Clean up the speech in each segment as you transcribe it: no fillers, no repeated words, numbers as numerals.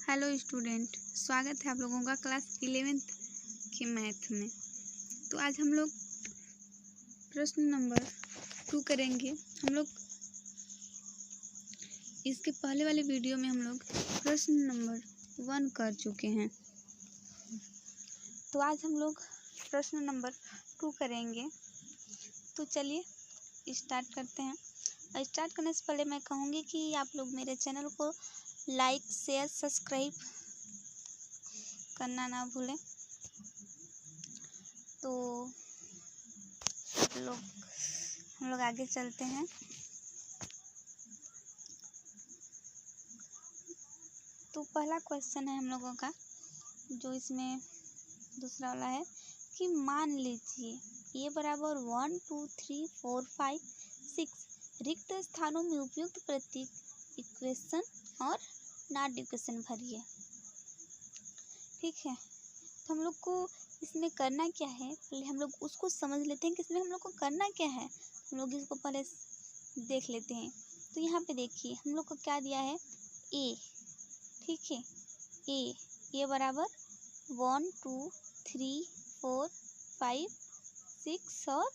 Hello student, स्वागत है आप लोगों का क्लास 11th के मैथ में। तो आज हम लोग प्रश्न नंबर 2 करेंगे। हम लोग इसके पहले वाले वीडियो में हम लोग प्रश्न नंबर 1 कर चुके हैं। तो आज हम लोग प्रश्न नंबर 2 करेंगे। तो चलिए स्टार्ट करते हैं। और स्टार्ट करने से पहले मैं कहूँगी कि आप लोग मेरे चैनल को लाइक, शेयर, सब्सक्राइब करना ना भूलें। तो हम लोग आगे चलते हैं। तो पहला क्वेश्चन है हम लोगों का, जो इसमें दूसरा वाला है कि मान लीजिए ए बराबर 1 2 3 4 5 6 रिक्त स्थानों में उपयुक्त प्रतीक इक्वेशन और नॉट इक्वेशन भरिए। ठीक है, तो हम लोग को इसमें करना क्या है, पहले हम लोग उसको समझ लेते हैं कि इसमें हम लोग को करना क्या है। हम लोग इसको पहले देख लेते हैं। तो यहाँ पे देखिए हम लोग को क्या दिया है, ए। ठीक है, ए बराबर 1 2 3 4 5 6 और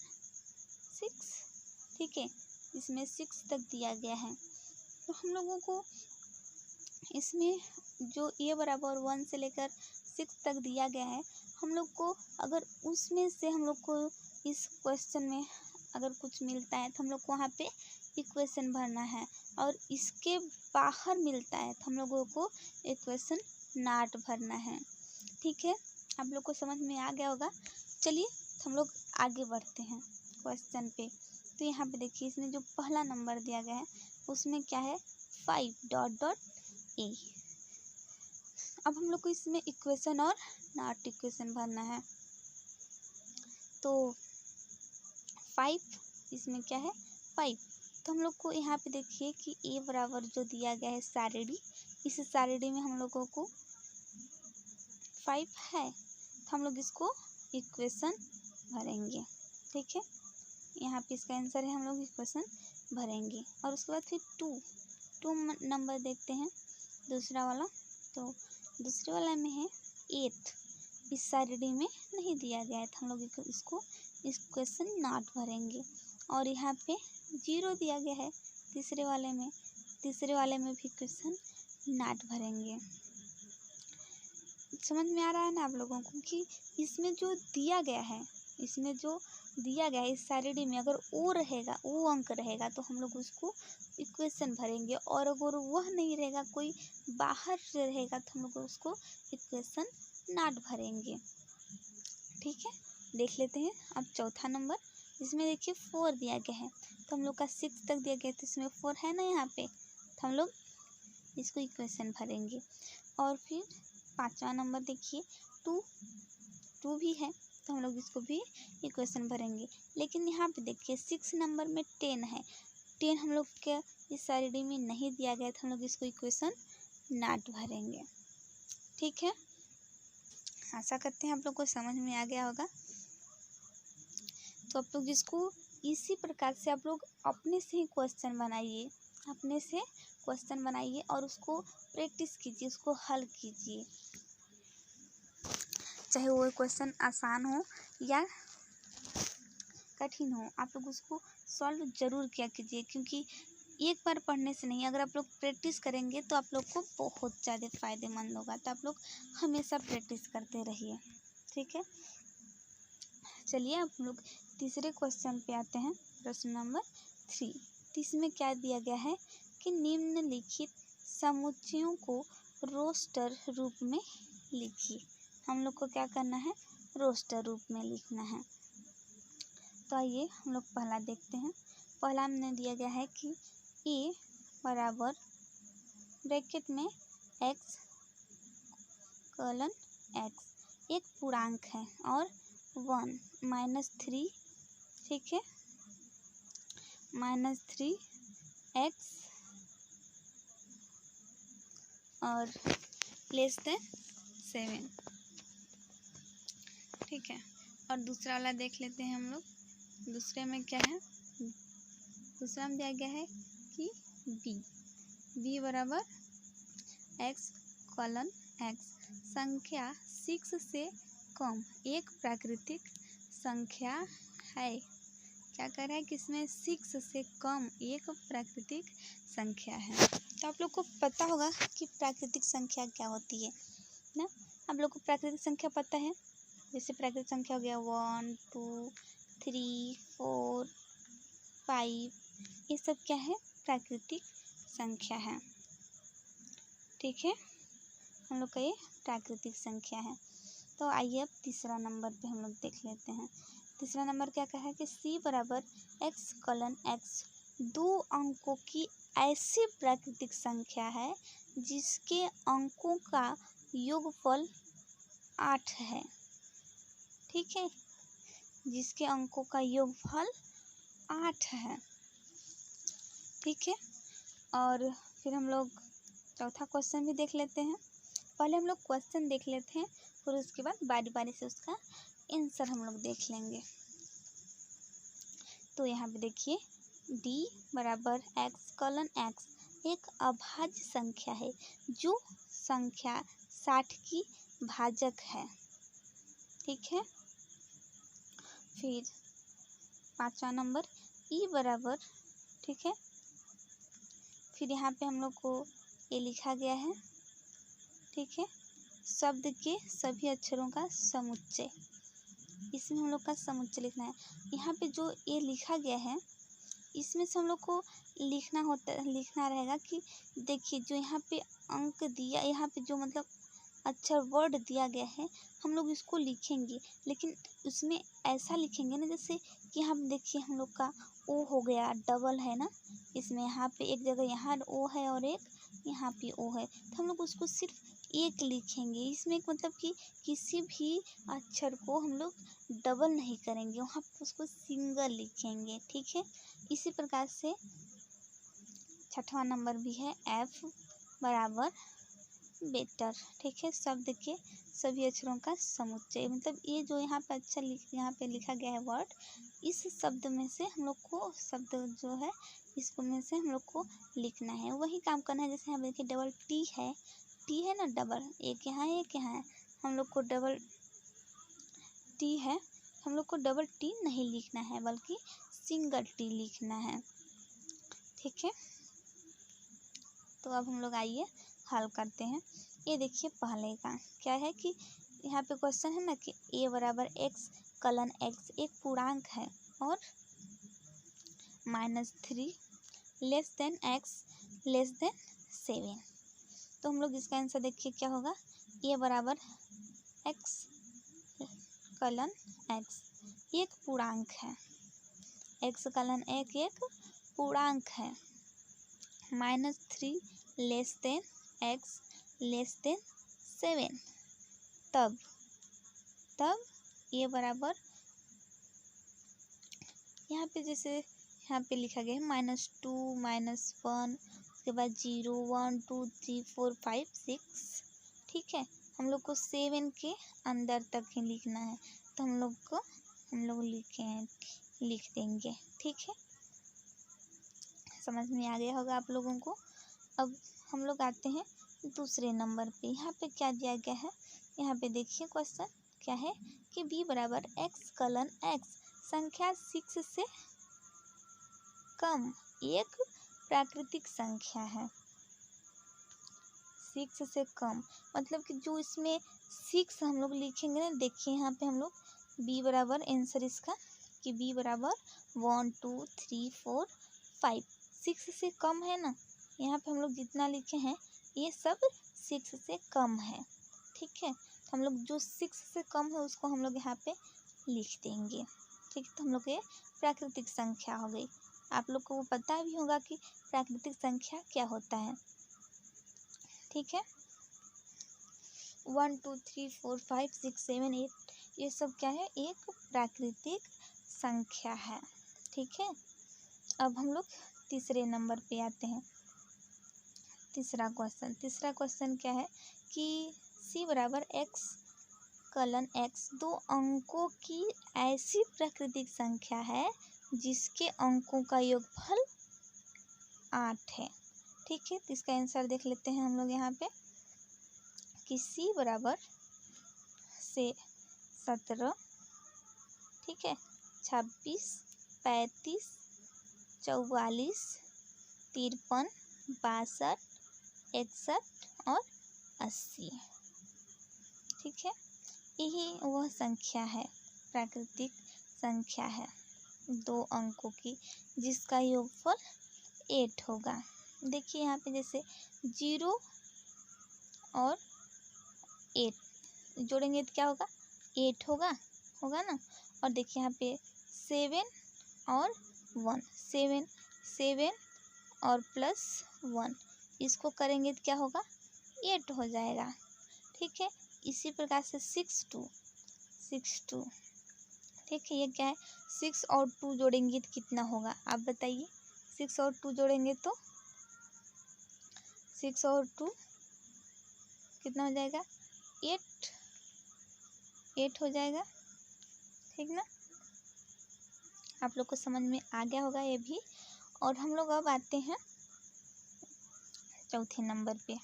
6। ठीक है, इसमें 6 तक दिया गया है। तो हम लोगों को इसमें जो ए बराबर 1 से लेकर 6 तक दिया गया है, हम लोग को अगर उसमें से हम लोग को इस क्वेश्चन में अगर कुछ मिलता है तो हम लोग को वहाँ पे इक्वेशन भरना है, और इसके बाहर मिलता है तो हम लोगों को इक्वेशन नॉट भरना है। ठीक है, आप लोग को समझ में आ गया होगा। चलिए हम लोग आगे बढ़ते हैं क्वेश्चन पे। तो यहाँ पे देखिए इसमें जो पहला नंबर दिया गया है उसमें क्या है, 5 ... ए। अब हम लोग को इसमें इक्वेशन और नॉट इक्वेशन भरना है। तो 5, इसमें क्या है 5। तो हम लोग को यहाँ पे देखिए कि ए बराबर जो दिया गया है सारिणी, इस सारिणी में हम लोगों को 5 है, तो हम लोग इसको इक्वेशन भरेंगे। ठीक है, यहाँ पे इसका आंसर है, हम लोग इक्वेशन भरेंगे। और उसके बाद फिर 2 नंबर देखते हैं, दूसरा वाला। तो दूसरे वाला में है 8, इस सारिणी में नहीं दिया गया है तो हम लोग इसको इक्वेशन नॉट भरेंगे। और यहाँ पे 0 दिया गया है तीसरे वाले में भी इक्वेशन नॉट भरेंगे। समझ में आ रहा है ना आप लोगों को कि इसमें जो दिया गया है इस सारिणी में अगर वो अंक रहेगा तो हम लोग उसको इक्वेशन भरेंगे, और अगर वह नहीं रहेगा, कोई बाहर से रहेगा, तो हम लोग उसको इक्वेशन नॉट भरेंगे। ठीक है, देख लेते हैं अब चौथा नंबर। इसमें देखिए 4 दिया गया है, तो हम लोग का 6 तक दिया गया, तो इसमें 4 है ना यहाँ पे, तो हम लोग इसको इक्वेशन भरेंगे। और फिर पांचवा नंबर देखिए 2 भी है, तो हम लोग इसको भी इक्वेशन भरेंगे। लेकिन यहाँ पे देखिए 6 नंबर में 10 है, 10 हम लोग के इस सारिणी में नहीं दिया गया, तो हम लोग इसको इक्वेशन नॉट भरेंगे। ठीक है, आशा करते हैं आप लोग को समझ में आ गया होगा। तो आप लोग इसको इसी प्रकार से आप लोग अपने से क्वेश्चन बनाइए और उसको प्रैक्टिस कीजिए, उसको हल कीजिए। चाहे वो क्वेश्चन आसान हो या कठिन हो, आप लोग उसको सॉल्व जरूर किया कीजिए, क्योंकि एक बार पढ़ने से नहीं, अगर आप लोग प्रैक्टिस करेंगे तो आप लोग को बहुत ज़्यादा फायदेमंद होगा। तो आप लोग हमेशा प्रैक्टिस करते रहिए। ठीक है, चलिए अब हम लोग तीसरे क्वेश्चन पे आते हैं, प्रश्न नंबर 3। तो इसमें क्या दिया गया है कि निम्नलिखित समुच्चयों को रोस्टर रूप में लिखिए। हम लोग को क्या करना है, रोस्टर रूप में लिखना है। तो आइए हम लोग पहला देखते हैं। पहला हमने दिया गया है कि ए बराबर ब्रैकेट में x (x) एक पूर्णांक है, और 1 -3, ठीक है, -3x और <<7। ठीक है, और दूसरा वाला देख लेते हैं हम लोग। दूसरे में क्या है, दूसरा में दिया गया है कि b बराबर x कॉलन एक्स संख्या 6 से कम एक प्राकृतिक संख्या है। क्या कह रहा है कि इसमें 6 से कम एक प्राकृतिक संख्या है। तो आप लोग को पता होगा कि प्राकृतिक संख्या क्या होती है ना। आप लोग को प्राकृतिक संख्या पता है, जैसे प्राकृतिक संख्या हो गया 1 2 3 4 5, ये सब क्या है, प्राकृतिक संख्या है। ठीक है, हम लोग का ये प्राकृतिक संख्या है। तो आइए अब तीसरा नंबर पे हम लोग देख लेते हैं। तीसरा नंबर क्या कहा है कि c बराबर x कॉलन x दो अंकों की ऐसी प्राकृतिक संख्या है जिसके अंकों का योगफल 8 है। ठीक है, जिसके अंकों का योगफल 8 है। ठीक है, और फिर हम लोग चौथा क्वेश्चन भी देख लेते हैं। पहले हम लोग क्वेश्चन देख लेते हैं, फिर उसके बाद बारी बारी से उसका आंसर हम लोग देख लेंगे। तो यहाँ पे देखिए d बराबर x कॉलन x एक अभाज्य संख्या है जो संख्या 60 की भाजक है। ठीक है, फिर पांचवा नंबर e बराबर, ठीक है, फिर यहाँ पे हम लोग को ये लिखा गया है, ठीक है, शब्द के सभी अक्षरों का समुच्चय, इसमें हम लोग का समुच्चय लिखना है। यहाँ पे जो ये लिखा गया है इसमें से हम लोग को लिखना रहेगा कि देखिए जो यहाँ पे अंक दिया, यहाँ पे जो मतलब अक्षर वर्ड दिया गया है हम लोग इसको लिखेंगे, लेकिन उसमें ऐसा लिखेंगे ना जैसे कि हम देखिए हम लोग का ओ हो गया, डबल है ना, इसमें यहाँ पे एक जगह यहाँ ओ है और एक यहाँ पे ओ है, तो हम लोग उसको सिर्फ एक लिखेंगे। इसमें मतलब कि किसी भी अक्षर को हम लोग डबल नहीं करेंगे, वहाँ पे उसको सिंगल लिखेंगे। ठीक है, इसी प्रकार से छठवां नंबर भी है f बराबर बेटर। ठीक है, शब्द के सभी अक्षरों का समुच्चय, मतलब ये जो यहाँ पे अक्षर यहाँ पे लिखा गया है वर्ड, इस शब्द में से हम लोग को शब्द जो है इसको में से हम लोग को लिखना है, वही काम करना है। जैसे यहाँ देखिए डबल टी है ना, डबल एक यहाँ है एक यहाँ है, हम लोग को डबल टी है, हम लोग को डबल टी नहीं लिखना है बल्कि सिंगल टी लिखना है। ठीक है, तो अब हम लोग आइए हल करते हैं। ये देखिए पहले का क्या है कि यहाँ पे क्वेश्चन है ना कि a बराबर x कलन x एक पूर्णांक है और -3 less than x less than 7। तो हम लोग इसका आंसर देखिए क्या होगा, a बराबर x कलन x एक पूर्णांक है, x कलन एक पूर्णांक है, -3 less than x less than 7, तब ये बराबर यहाँ पे जैसे यहाँ पे लिखा गया है -2 -1 उसके बाद 0 1 2 3 4 5 6। ठीक है, हम लोग को 7 के अंदर तक ही लिखना है, तो हम लोग लिख देंगे। ठीक है, समझ में आ गया होगा आप लोगों को। अब हम लोग आते हैं दूसरे नंबर पे। यहाँ पे क्या दिया गया है, यहाँ पे देखिए क्वेश्चन क्या है कि b बराबर x कलन x संख्या 6 से कम एक प्राकृतिक संख्या है। 6 से कम मतलब कि जो इसमें 6 हम लोग लिखेंगे ना, देखिए यहाँ पे हम लोग b बराबर आंसर इसका कि b बराबर 1 2 3 4 5, 6 से कम है ना, यहाँ पे हम लोग जितना लिखे हैं ये सब 6 से कम है। ठीक है, तो हम लोग जो 6 से कम है उसको हम लोग यहाँ पे लिख देंगे। ठीक है, तो हम लोग ये प्राकृतिक संख्या हो गई। आप लोग को वो पता भी होगा कि प्राकृतिक संख्या क्या होता है। ठीक है, 1 2 3 4 5 6 7 8 ये सब क्या है, एक प्राकृतिक संख्या है। ठीक है, अब हम लोग तीसरे नंबर पे आते हैं। तीसरा क्वेश्चन क्या है कि c बराबर x कलन x दो अंकों की ऐसी प्राकृतिक संख्या है जिसके अंकों का योगफल 8 है। ठीक है, तो इसका आंसर देख लेते हैं हम लोग यहाँ पे। कि C बराबर से 17, ठीक है, 26, 35, 44, 53, 62, 61 और 80, ठीक है। यही वह संख्या है, प्राकृतिक संख्या है 2 अंकों की, जिसका योगफल 8 होगा। देखिए यहाँ पे जैसे 0 और 8 जोड़ेंगे तो क्या होगा, 8 होगा ना। और देखिए यहाँ पे 7 और 1, 7 और +1, इसको करेंगे तो क्या होगा, 8 हो जाएगा, ठीक है। इसी प्रकार से 6 2, ठीक है। ये क्या है, 6 और 2 जोड़ेंगे तो कितना होगा, आप बताइए। 6 और 2 जोड़ेंगे तो 6 और 2 कितना हो जाएगा, 8 हो जाएगा, ठीक ना। आप लोग को समझ में आ गया होगा ये भी। और हम लोग अब आते हैं चौथे नंबर पे,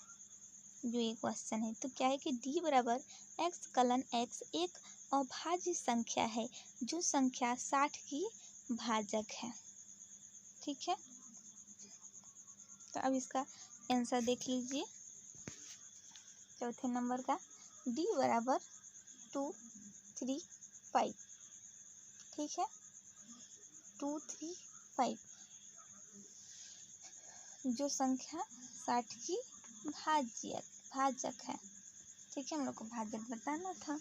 जो एक क्वेश्चन है। तो क्या है कि D बराबर x एक अभाज्य संख्या है जो संख्या 60 की भाजक है, ठीक है। तो अब इसका आंसर देख लीजिए चौथे नंबर का। D बराबर 2 3 5, ठीक है, 2 3 5 जो संख्या 60 की भाजक है, ठीक है। हम लोग को भाजक बताना था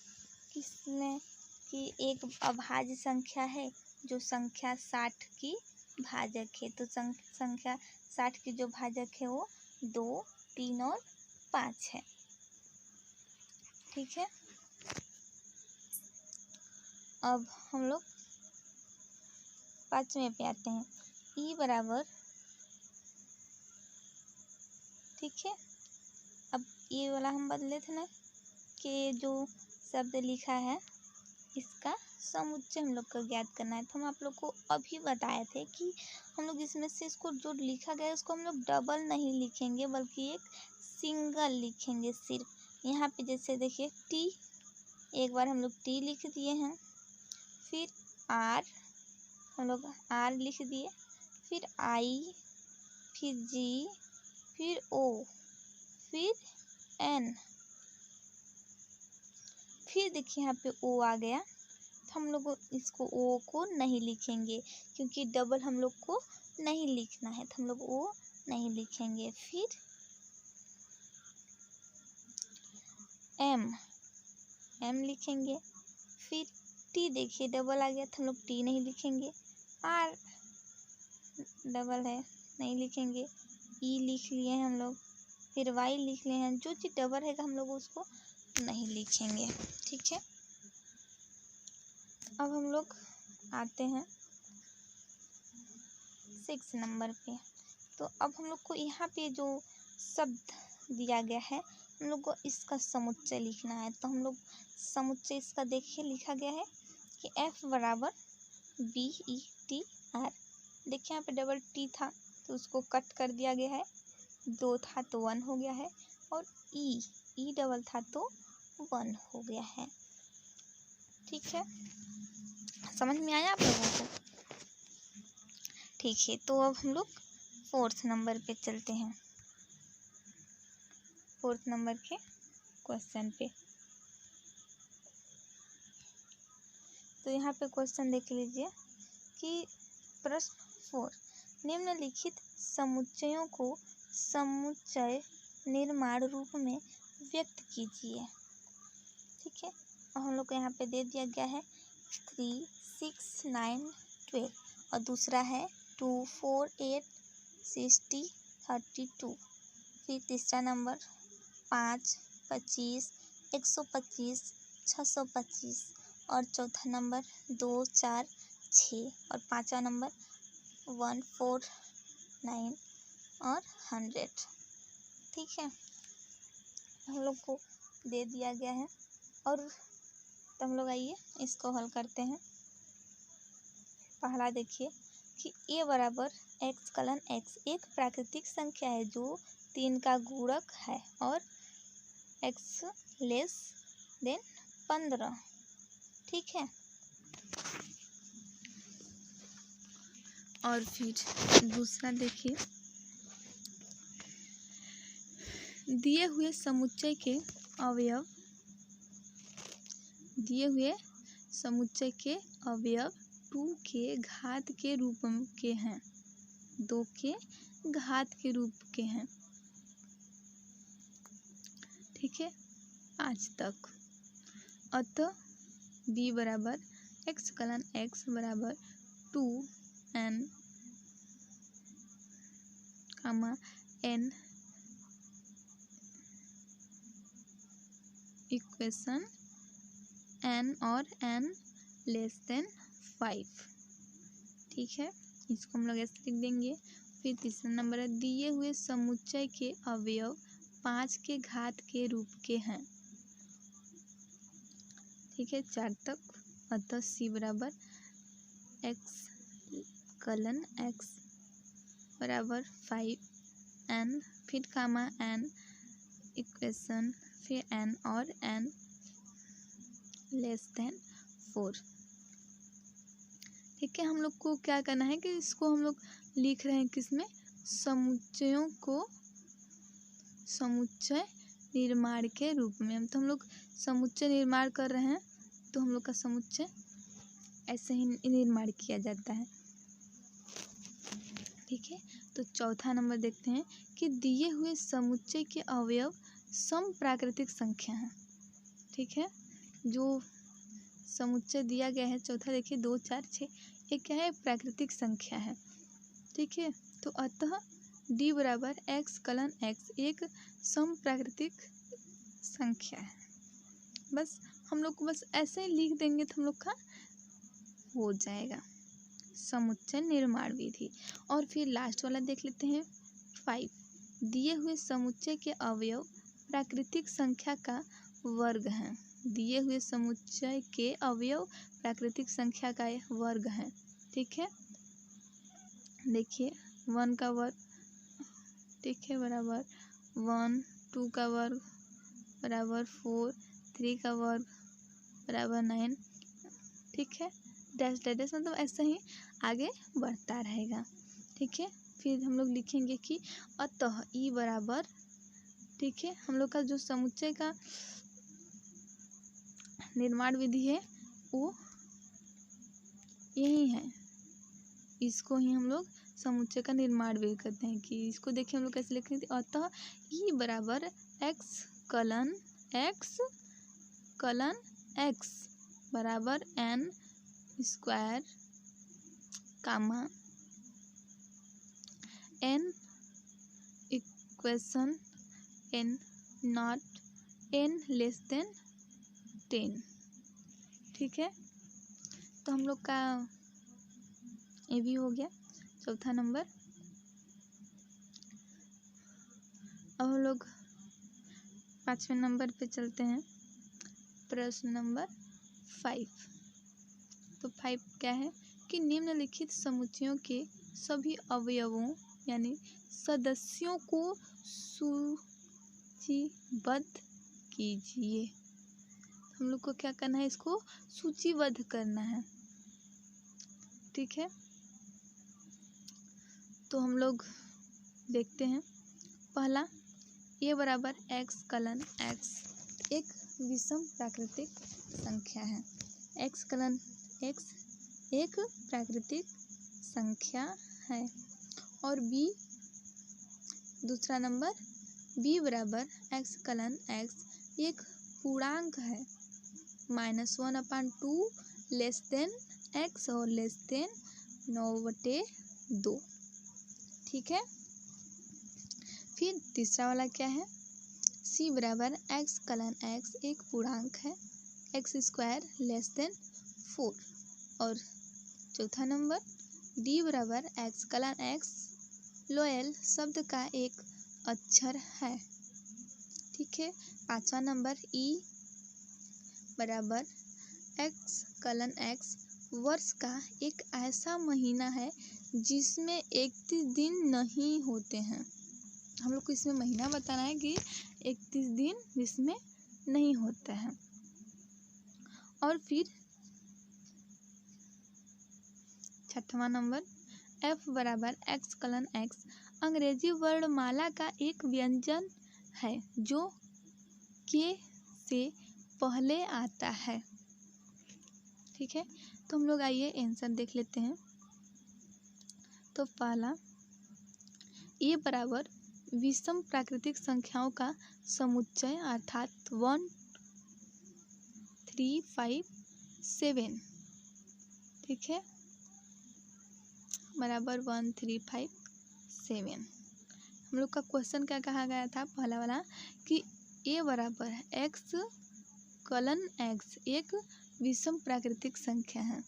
किसने, कि एक अभाज्य संख्या है जो संख्या 60 की भाजक है। तो संख्या 60 की जो भाजक है वो 2 3 और 5 है, ठीक है। अब हम लोग 5वें पे आते हैं। E बराबर, ठीक है। अब ये वाला हम बदले थे ना, कि जो शब्द लिखा है इसका समुच्चय हम लोग को ज्ञात करना है। तो हम आप लोग को अभी बताए थे कि हम लोग इसमें से इसको जो लिखा गया है उसको हम लोग डबल नहीं लिखेंगे, बल्कि एक सिंगल लिखेंगे सिर्फ। यहाँ पे जैसे देखिए T, एक बार हम लोग T लिख दिए हैं, फिर R, हम लोग R लिख दिए, फिर I, फिर G, फिर O, फिर N, फिर देखिए यहाँ पे O आ गया। तो हम लोग इसको O को नहीं लिखेंगे, क्योंकि डबल हम लोग को नहीं लिखना है, तो हम लोग O नहीं लिखेंगे। फिर M लिखेंगे, फिर T, देखिए डबल आ गया तो हम लोग T नहीं लिखेंगे, R डबल है नहीं लिखेंगे, E लिख लिए हैं हम लोग, फिर Y लिख लिए हैं। जो चीज़ डबल है हम लोग उसको नहीं लिखेंगे, ठीक है। अब हम लोग आते हैं 6 नंबर पे। तो अब हम लोग को यहाँ पे जो शब्द दिया गया है हम लोग को इसका समुच्चय लिखना है। तो हम लोग समुच्चय इसका देखिए लिखा गया है कि F बराबर BETR। देखिए यहाँ पे डबल T था तो उसको कट कर दिया गया है, 2 था तो 1 हो गया है, और E डबल था तो 1 हो गया है, ठीक है। समझ में आया आप लोगों को, ठीक है। तो अब हम लोग 4th नंबर पे चलते हैं, 4th नंबर के क्वेश्चन पे। तो यहाँ पे क्वेश्चन देख लीजिए कि प्रश्न 4, निम्नलिखित समुच्चयों को समुच्चय निर्माण रूप में व्यक्त कीजिए, ठीक है। और हम लोग को यहाँ पे दे दिया गया है 3 6 9 12, और दूसरा है 2 4 8 60 32। फिर तीसरा नंबर 5 25 125 625, और चौथा नंबर 2 4 6, और पांचवा नंबर 1 4 9 और 100, ठीक है। हम लोग को दे दिया गया है, और तो हम लोग आइए इसको हल करते हैं। पहला देखिए कि A बराबर x एक प्राकृतिक संख्या है जो 3 का गुणक है और x लेस देन 15। ठीक है। और फिर दूसरा देखिए, दिए हुए समुच्चय के अवयव, दिए हुए समुच्चय के अवयव 2 के घात के रूप के हैं, 2 के घात के रूप के हैं। ठीक है, आज तक। अतः b बराबर x कलन x बराबर 2n n इक्वेशन n और n लेस देन 5। ठीक है, इसको हम लोग ऐसे लिख देंगे। फिर तीसरा नंबर है, दिए हुए समुच्चय के अवयव 5 के घात के रूप के हैं। ठीक है, 4 तक। अतः c बराबर x कलन x बराबर 5n फिर n इक्वेशन फिर n और n लेस देन 4। ठीक है, हम लोग को क्या करना है कि इसको हम लोग लिख रहे हैं किसमें, समुच्चयों को समुच्चय निर्माण के रूप में। तो हम लोग समुच्चय निर्माण कर रहे हैं, तो हम लोग का समुच्चय ऐसे ही निर्माण किया जाता है। ठीक है, तो चौथा नंबर देखते हैं कि दिए हुए समुच्चय के अवयव सम प्राकृतिक संख्या हैं। ठीक है, जो समुच्चय दिया गया है चौथा देखिए 2 4 6, ये क्या है, प्राकृतिक संख्या है। ठीक है, तो अतः d बराबर x कलन x एक सम प्राकृतिक संख्या है। बस हम लोग को बस ऐसे ही लिख देंगे तो हम लोग का हो जाएगा समुच्चय निर्माण विधि। और फिर लास्ट वाला देख लेते हैं 5, दिए हुए समुच्चय के अवयव प्राकृतिक संख्या का वर्ग हैं। दिए हुए समुच्चय के अवयव प्राकृतिक संख्या का वर्ग हैं। ठीक है, देखिए 1 का वर्ग, ठीक है, बराबर 1, 2 का वर्ग बराबर 4, 3 का वर्ग बराबर 9। ठीक है, डैश डैश डैश मतलब ऐसे ही आगे बढ़ता रहेगा। ठीक है, फिर हम लोग लिखेंगे कि अतः ई बराबर, ठीक है, हम लोग का जो समुच्चय का निर्माण विधि है वो यही है, इसको ही हम लोग समुच्चय का निर्माण विधि कहते हैं। कि इसको देखिए हम लोग कैसे लिख रहे थे, अतः ई बराबर x कलन x बराबर n square comma n equation n not n less than 10। ठीक है, तो हम लोग का ये भी हो गया चौथा नंबर। अब हम लोग 5वें नंबर पे चलते हैं, प्रश्न नंबर 5। तो 5 क्या है कि निम्नलिखित समुच्चयों के सभी अवयवों यानी सदस्यों को सूचीबद्ध कीजिए। हम लोग को क्या करना है, इसको सूचीबद्ध करना है। ठीक है, तो हम लोग देखते हैं, पहला ए बराबर x कलन x एक विषम प्राकृतिक संख्या है। x कलन x एक प्राकृतिक संख्या है। और b दूसरा नंबर b बराबर x कलन x एक पूर्णांक है, -1/2 लेस देन x और लेस देन 9/2। ठीक है, फिर तीसरा वाला क्या है, c बराबर x कलन x एक पूर्णांक है, x स्क्वायर लेस देन 4। और चौथा नंबर d बराबर x कलन x लोयल शब्द का एक अक्षर है। ठीक है, पांचवा नंबर e बराबर x कलन x वर्ष का एक ऐसा महीना है जिसमें 31 दिन नहीं होते हैं। हम लोग को इसमें महीना बताना है कि 31 दिन जिसमें नहीं होता है। और फिर 6वां नंबर F बराबर x अंग्रेजी वर्णमाला का एक व्यंजन है जो के से पहले आता है। ठीक है, तो हम लोग आइए आंसर देख लेते हैं। तो पहला ए बराबर विषम प्राकृतिक संख्याओं का समुच्चय अर्थात 1 3 5 7। ठीक है, बराबर 1 3 5 7। हम लोग का क्वेश्चन क्या कहा गया था पहला वाला कि ए बराबर x एक विषम प्राकृतिक संख्या है।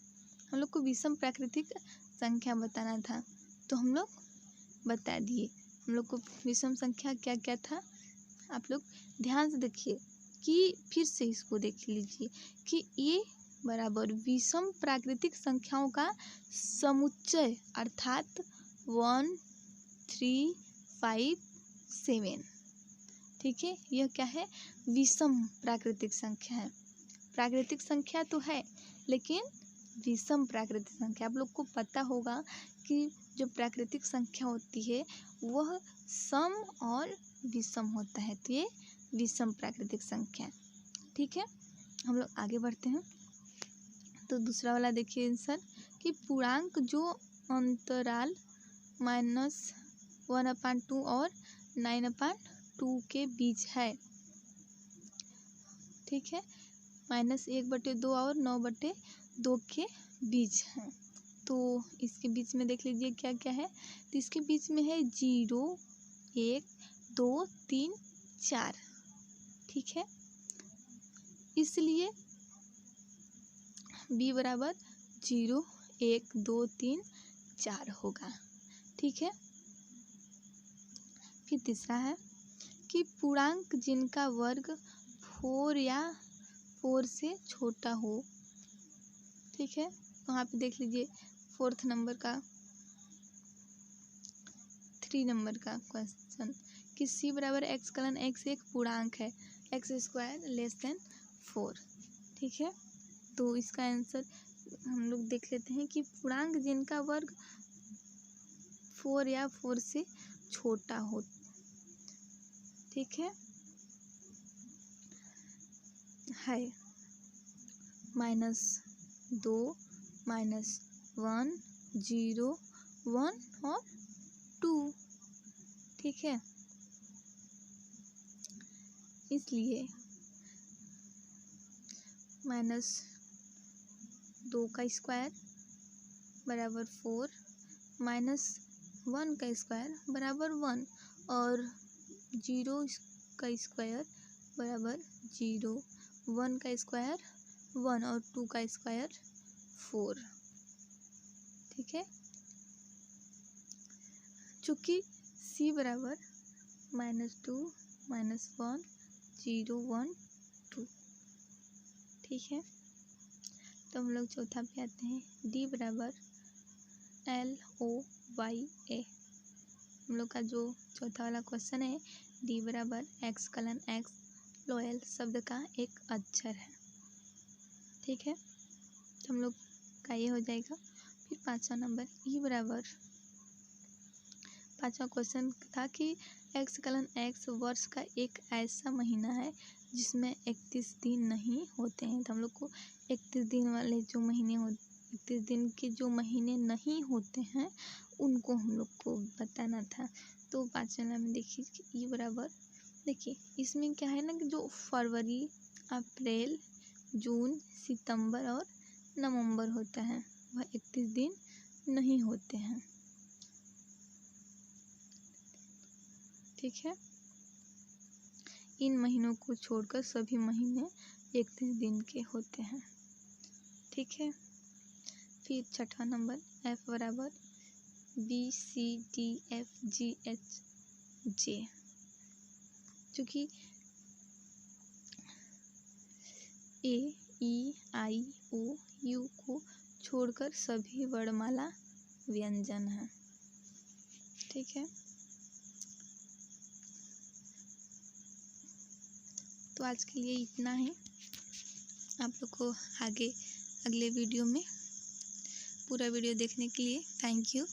हम लोग को विषम प्राकृतिक संख्या बताना था, तो हम लोग बता दिए। हम लोग को विषम संख्या क्या क्या था, आप लोग ध्यान से देखिए कि फिर से इसको देख लीजिए कि ये बराबर विषम प्राकृतिक संख्याओं का समुच्चय अर्थात 1 3 5 7। ठीक है, यह क्या है, विषम प्राकृतिक संख्या है। प्राकृतिक संख्या तो है लेकिन विषम प्राकृतिक संख्या, आप लोग को पता होगा कि जो प्राकृतिक संख्या होती है वह सम और विषम होता है, तो ये विषम प्राकृतिक संख्या है। ठीक है, हम लोग आगे बढ़ते हैं। तो दूसरा वाला देखिए आंसर कि पूर्णांक जो अंतराल -1/2 और 9/2 के बीच है। ठीक है, -1/2 और 9/2 के बीच है। तो इसके बीच में देख लीजिए क्या क्या है, तो इसके बीच में है 0 1 2 3 4। ठीक है, इसलिए b बराबर 0 1 2 3 4 होगा। ठीक है, फिर तीसरा है कि पूर्णांक जिनका वर्ग 4 या 4 से छोटा हो। ठीक है, वहाँ पे देख लीजिए 4 नंबर का 3 नंबर का क्वेश्चन कि c बराबर x एक पूर्णांक है x² < 4। ठीक है, तो इसका आंसर हम लोग देख लेते हैं कि पूर्णांक जिनका वर्ग 4 या 4 से छोटा हो। ठीक है, -2 -1 0 1 और 2। ठीक है, इसलिए -2 का स्क्वायर बराबर 4 -1 का स्क्वायर बराबर 1 और 0 का स्क्वायर बराबर 0, 1 का स्क्वायर 1 और 2 का स्क्वायर 4। ठीक है, चूँकि c बराबर -2 -1 0 1 2। ठीक है, तो हम लोग चौथा पे आते हैं d बराबर LOYA। हम लोग का जो चौथा वाला क्वेश्चन है d बराबर x लोयल शब्द का एक अक्षर है। ठीक है, तो हम लोग का ये हो जाएगा। फिर 5वां नंबर e बराबर, 5वां क्वेश्चन था कि x वर्ष का एक ऐसा महीना है जिसमें 31 दिन नहीं होते हैं। तो हम लोग को 31 दिन वाले जो महीने 31 दिन के जो महीने नहीं होते हैं उनको हम लोग को बताना था। तो 5वां में देखिए कि e बराबर, देखिए इसमें क्या है ना कि जो फरवरी अप्रैल जून सितंबर और नवंबर होता है वह 31 दिन नहीं होते हैं। ठीक है, इन महीनों को छोड़कर सभी महीने 31 दिन के होते हैं। ठीक है, फिर 6वां नंबर f बराबर BCDFGHJ, चूँकि AEIOU को छोड़कर सभी वर्णमाला व्यंजन हैं। ठीक है, तो आज के लिए इतना ही। आप लोग को आगे अगले वीडियो में पूरा वीडियो देखने के लिए थैंक यू।